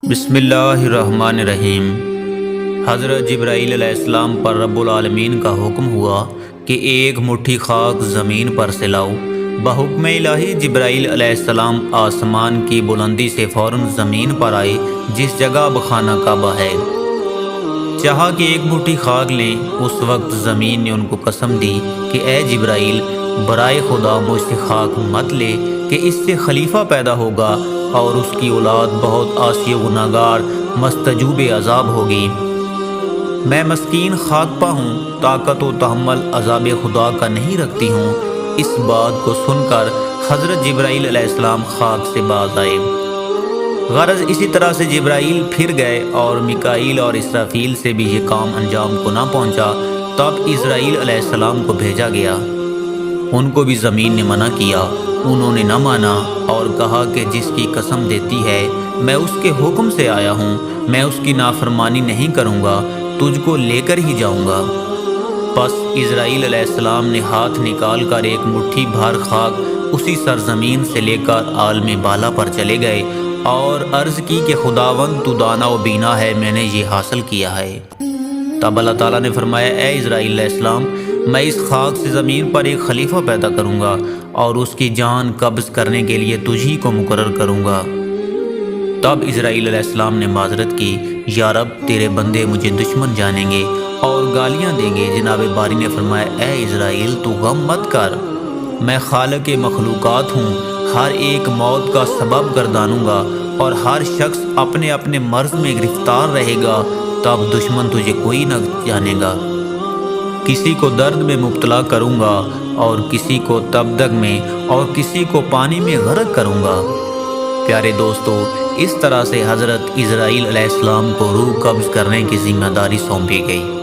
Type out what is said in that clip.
بسم اللہ الرحمن الرحیم۔ حضرت جبرائیل علیہ السلام پر رب العالمین کا حکم ہوا کہ ایک مٹھی خاک زمین پر سے لاؤ۔ بحکم الہی جبرائیل علیہ السلام آسمان کی بلندی سے فوراً زمین پر آئے جس جگہ اب خانہ کعبہ ہے۔ چاہا کہ ایک مٹھی خاک لیں۔ اس وقت زمین نے ان کو قسم دی کہ اے جبرائیل، برائے خدا مجھ سے خاک مت لے کہ اس سے خلیفہ پیدا ہوگا اور اس کی اولاد بہت عاصی و گناہگار مستجوب عذاب ہوگی۔ میں مسکین خاک پا ہوں، طاقت و تحمل عذاب خدا کا نہیں رکھتی ہوں۔ اس بات کو سن کر حضرت جبرائیل علیہ السلام خاک سے باز آئے۔ غرض اسی طرح سے جبرائیل پھر گئے اور میکائیل اور اسرافیل سے بھی یہ کام انجام کو نہ پہنچا۔ تب اسرائیل علیہ السلام کو بھیجا گیا۔ ان کو بھی زمین نے منع کیا، انہوں نے نہ مانا اور کہا کہ جس کی قسم دیتی ہے میں اس کے حکم سے آیا ہوں، میں اس کی نافرمانی نہیں کروں گا، تجھ کو لے کر ہی جاؤں گا۔ پس اسرائیل علیہ السلام نے ہاتھ نکال کر ایک مٹھی بھر خاک اسی سرزمین سے لے کر عالم بالا پر چلے گئے اور عرض کی کہ خداوند تو دانا و بینا ہے، میں نے یہ حاصل کیا ہے۔ تب اللہ تعالیٰ نے فرمایا اے اسرائیل علیہ السلام، میں اس خاک سے زمین پر ایک خلیفہ پیدا کروں گا اور اس کی جان قبض کرنے کے لیے تجھی کو مقرر کروں گا۔ تب اسرائیل علیہ السلام نے معذرت کی، یا رب تیرے بندے مجھے دشمن جانیں گے اور گالیاں دیں گے۔ جناب باری نے فرمایا اے اسرائیل تو غم مت کر، میں خالق مخلوقات ہوں، ہر ایک موت کا سبب گردانوں گا اور ہر شخص اپنے اپنے مرض میں گرفتار رہے گا، تب دشمن تجھے کوئی نہ جانے گا۔ کسی کو درد میں مبتلا کروں گا اور کسی کو تبدگ میں اور کسی کو پانی میں غرق کروں گا۔ پیارے دوستو، اس طرح سے حضرت اسرائیل علیہ السلام کو روح قبض کرنے کی ذمہ داری سونپی گئی۔